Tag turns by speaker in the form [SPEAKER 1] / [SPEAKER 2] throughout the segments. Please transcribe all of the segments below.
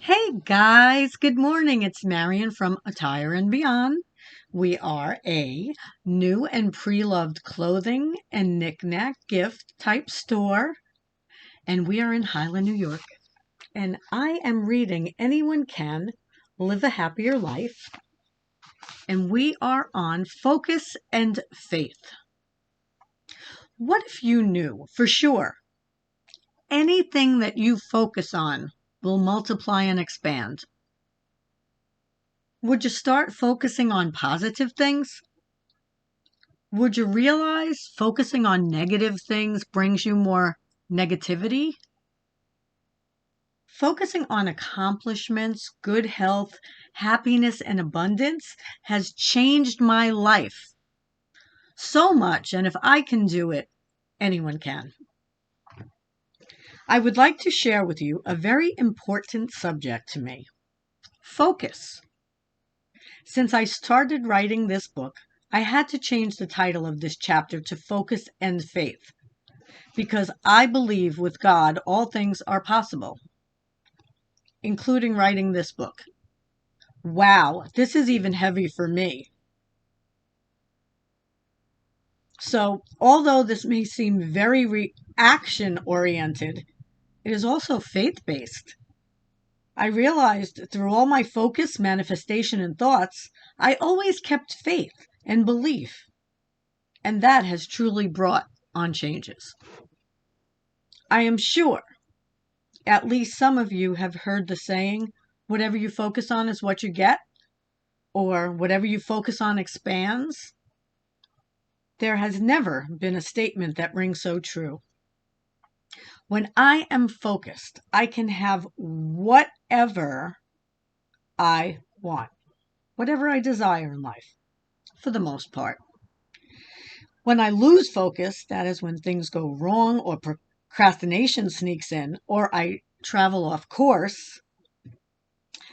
[SPEAKER 1] Hey guys, good morning. It's Marion from Attire Beyond. We are a new and pre-loved clothing and knickknack gift type store, and we are in Highland, New York. And I am reading Anyone Can Live a Happier Life, and we are on Focus and Faith. What if you knew for sure anything that you focus on will multiply and expand? Would you start focusing on positive things? Would you realize focusing on negative things brings you more negativity? Focusing on accomplishments, good health, happiness, and abundance has changed my life so much, and if I can do it, anyone can. I would like to share with you a very important subject to me: focus. Since I started writing this book, I had to change the title of this chapter to Focus and Faith, because I believe with God all things are possible, including writing this book. Wow, this is even heavy for me. So, although this may seem very reaction-oriented, it is also faith-based. I realized through all my focus, manifestation, and thoughts, I always kept faith and belief, and that has truly brought on changes. I am sure at least some of you have heard the saying, whatever you focus on is what you get, or whatever you focus on expands. There has never been a statement that rings so true. When I am focused, I can have whatever I want, whatever I desire in life, for the most part. When I lose focus, that is when things go wrong or procrastination sneaks in, or I travel off course.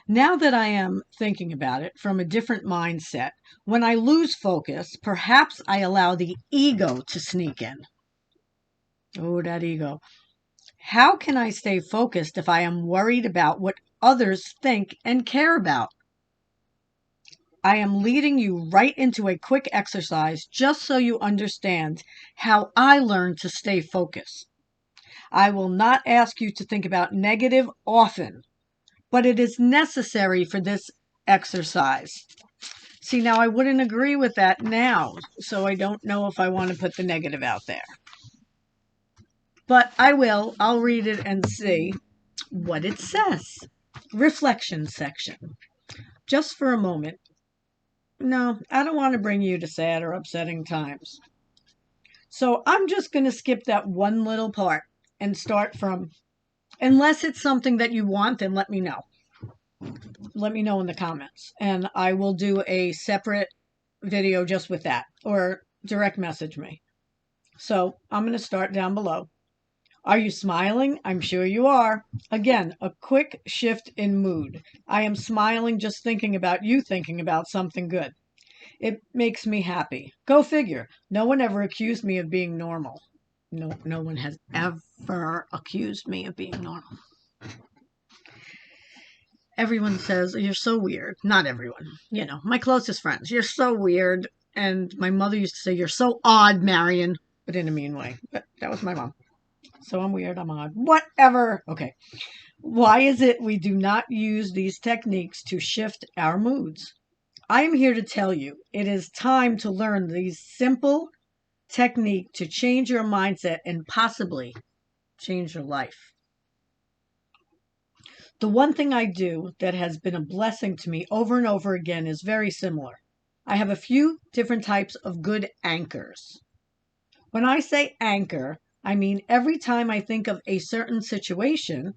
[SPEAKER 1] Now that I am thinking about it from a different mindset, when I lose focus, perhaps I allow the ego to sneak in. Oh, that ego. How can I stay focused if I am worried about what others think and care about? I am leading you right into a quick exercise just so you understand how I learned to stay focused. I will not ask you to think about negative often, but it is necessary for this exercise. See, now I wouldn't agree with that now, so I don't know if I want to put the negative out there. But I will. I'll read it and see what it says. Reflection section. Just for a moment. No, I don't want to bring you to sad or upsetting times. So I'm just going to skip that one little part and start from, unless it's something that you want, then let me know. Let me know in the comments, and I will do a separate video just with that, or direct message me. So I'm going to start down below. Are you smiling? I'm sure you are. Again, a quick shift in mood. I am smiling just thinking about you thinking about something good. It makes me happy. Go figure. No one ever accused me of being normal. No one has ever accused me of being normal. Everyone says, you're so weird. Not everyone. You know, my closest friends. You're so weird. And my mother used to say, you're so odd, Marion. But in a mean way. But that was my mom. So I'm weird, I'm odd. Whatever. Okay. Why is it we do not use these techniques to shift our moods? I am here to tell you, it is time to learn these simple techniques to change your mindset and possibly change your life. The one thing I do that has been a blessing to me over and over again is very similar. I have a few different types of good anchors. When I say anchor, I mean every time I think of a certain situation,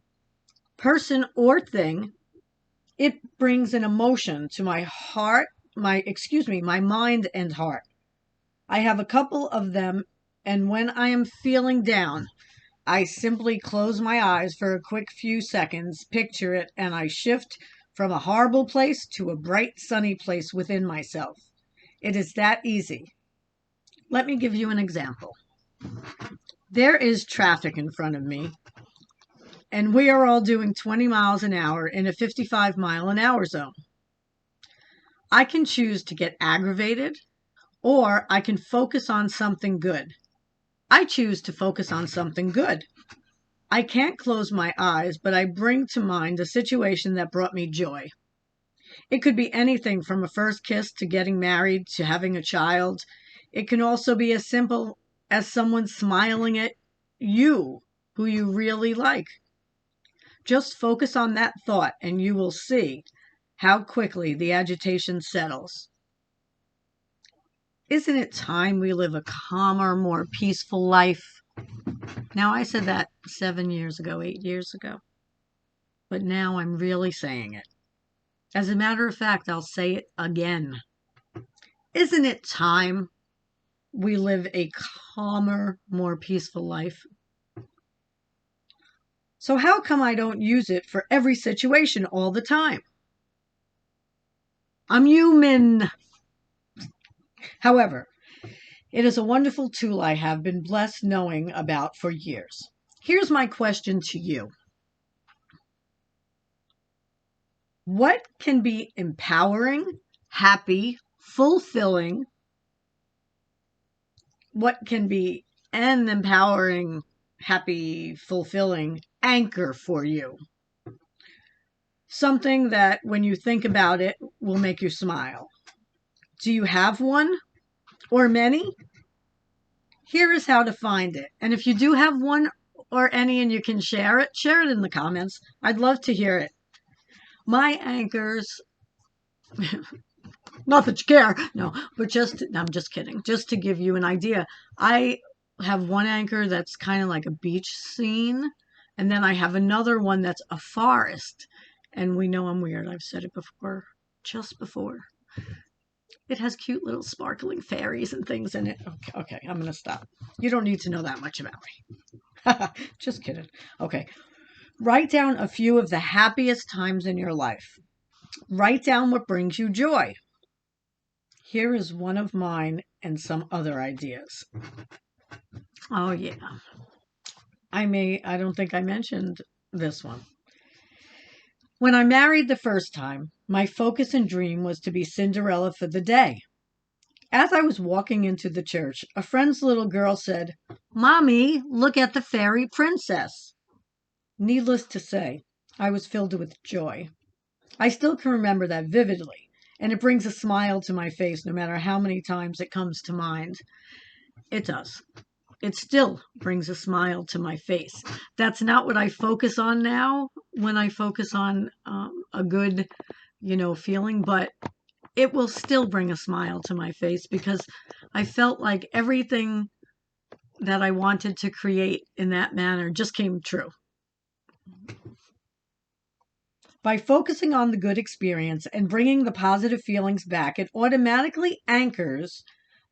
[SPEAKER 1] person, or thing, it brings an emotion to my heart, my mind and heart. I have a couple of them, and when I am feeling down, I simply close my eyes for a quick few seconds, picture it, and I shift from a horrible place to a bright, sunny place within myself. It is that easy. Let me give you an example. There is traffic in front of me, and we are all doing 20 miles an hour in a 55-mile-an-hour zone. I can choose to get aggravated, or I can focus on something good. I choose to focus on something good. I can't close my eyes, but I bring to mind a situation that brought me joy. It could be anything from a first kiss to getting married to having a child. It can also be as simple as someone smiling at you who you really like. Just focus on that thought and you will see how quickly the agitation settles. Isn't it time we live a calmer, more peaceful life? Now, I said that 7 years ago, 8 years ago, but now I'm really saying it. As a matter of fact, I'll say it again. Isn't it time we live a calmer, more peaceful life? So how come I don't use it for every situation all the time? I'm human. However, it is a wonderful tool I have been blessed knowing about for years. Here's my question to you. What can be empowering, happy, fulfilling? What can be an empowering, happy, fulfilling anchor for you? Something that when you think about it will make you smile. Do you have one or many? Here is how to find it. And if you do have one or any and you can share it in the comments. I'd love to hear it. My anchors, not that you care, no, but I'm just kidding. Just to give you an idea, I have one anchor that's kind of like a beach scene. And then I have another one that's a forest. And we know I'm weird. I've said it before, just before. It has cute little sparkling fairies and things in it. Okay, I'm going to stop. You don't need to know that much about me. Just kidding. Okay. Write down a few of the happiest times in your life. Write down what brings you joy. Here is one of mine and some other ideas. Oh, yeah. I don't think I mentioned this one. When I married the first time, my focus and dream was to be Cinderella for the day. As I was walking into the church, a friend's little girl said, "Mommy, look at the fairy princess." Needless to say, I was filled with joy. I still can remember that vividly, and it brings a smile to my face no matter how many times it comes to mind. It does. It still brings a smile to my face. That's not what I focus on now when I focus on a good, feeling, but it will still bring a smile to my face because I felt like everything that I wanted to create in that manner just came true. By focusing on the good experience and bringing the positive feelings back, it automatically anchors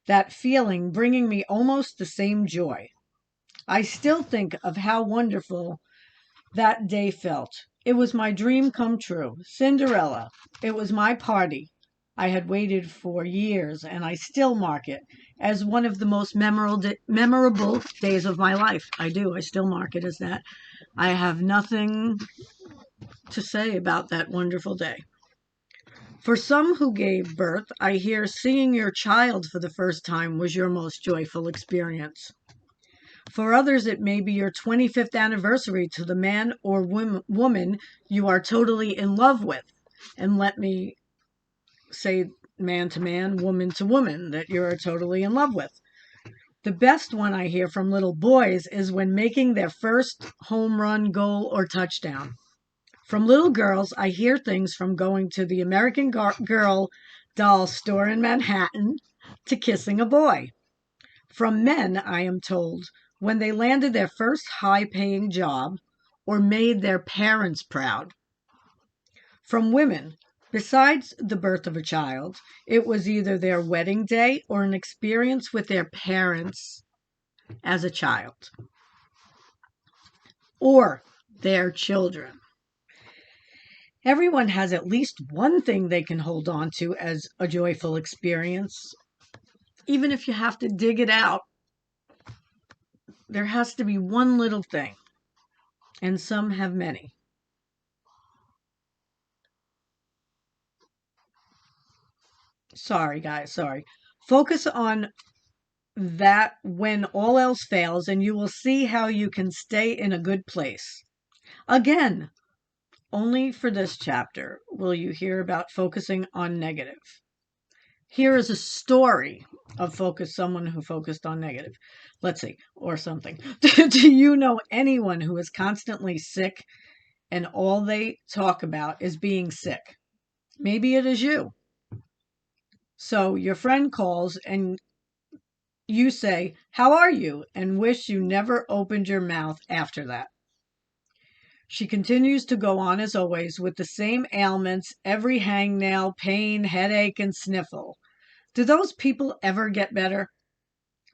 [SPEAKER 1] that feeling, bringing me almost the same joy. I still think of how wonderful that day felt. It was my dream come true. Cinderella. It was my party. I had waited for years, and I still mark it as one of the most memorable days of my life. I do. I still mark it as that. I have nothing to say about that wonderful day. For some who gave birth, I hear seeing your child for the first time was your most joyful experience. For others, it may be your 25th anniversary to the man or woman you are totally in love with. And let me say man to man, woman to woman, that you're totally in love with. The best one I hear from little boys is when making their first home run, goal, or touchdown. From little girls, I hear things from going to the American Girl doll store in Manhattan to kissing a boy. From men, I am told, when they landed their first high-paying job or made their parents proud. From women, besides the birth of a child, it was either their wedding day or an experience with their parents as a child, or their children. Everyone has at least one thing they can hold on to as a joyful experience. Even if you have to dig it out, there has to be one little thing. and some have many. Sorry, guys, sorry. Focus on that when all else fails, and you will see how you can stay in a good place. Again, only for this chapter will you hear about focusing on negative. Here is a story of someone who focused on negative. Let's see, or something. Do you know anyone who is constantly sick and all they talk about is being sick? Maybe it is you. So your friend calls and you say, "How are you?" and wish you never opened your mouth after that. She continues to go on as always with the same ailments, every hangnail, pain, headache, and sniffle. Do those people ever get better?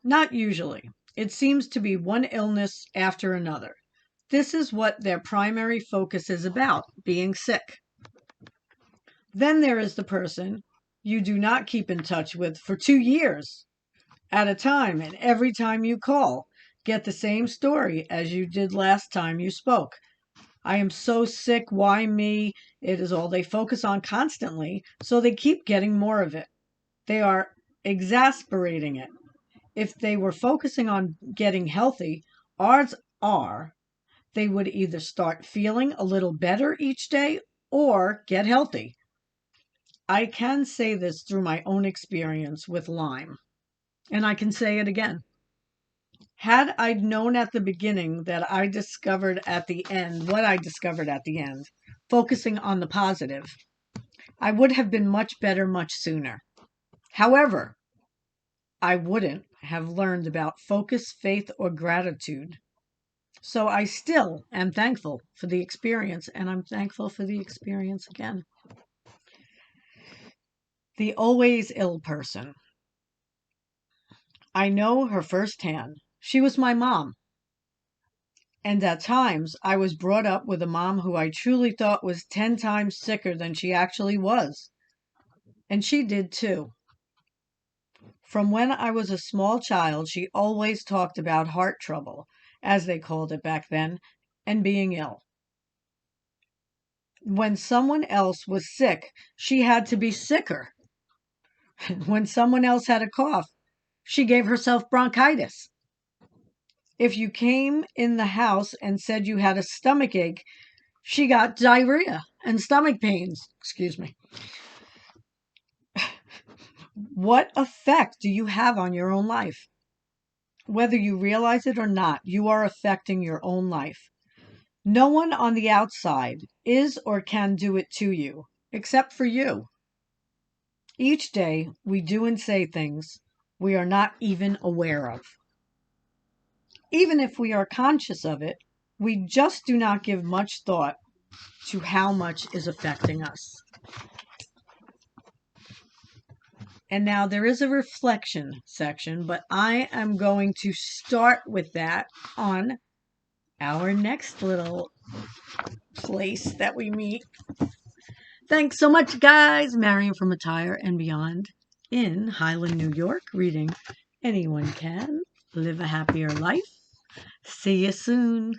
[SPEAKER 1] Not usually. It seems to be one illness after another. This is what their primary focus is about, being sick. Then there is the person you do not keep in touch with for 2 years at a time, and every time you call, get the same story as you did last time you spoke. I am so sick, why me? It is all they focus on constantly, so they keep getting more of it. They are exasperating it. If they were focusing on getting healthy, odds are they would either start feeling a little better each day or get healthy. I can say this through my own experience with Lyme, and I can say it again. Had I known at the beginning that I discovered at the end, what I discovered at the end, focusing on the positive, I would have been much better much sooner. However, I wouldn't have learned about focus, faith, or gratitude. So I still am thankful for the experience, and I'm thankful for the experience again. The always ill person. I know her firsthand. She was my mom. And at times, I was brought up with a mom who I truly thought was 10 times sicker than she actually was. And she did too. From when I was a small child, she always talked about heart trouble, as they called it back then, and being ill. When someone else was sick, she had to be sicker. When someone else had a cough, she gave herself bronchitis. If you came in the house and said you had a stomach ache, she got diarrhea and stomach pains. Excuse me. What effect do you have on your own life? Whether you realize it or not, you are affecting your own life. No one on the outside is or can do it to you, except for you. Each day, we do and say things we are not even aware of. Even if we are conscious of it, we just do not give much thought to how much is affecting us. And now there is a reflection section, but I am going to start with that on our next little place that we meet. Thanks so much, guys. Marion from Attire and Beyond in Highland, New York, reading Anyone Can Live a Happier Life. See you soon.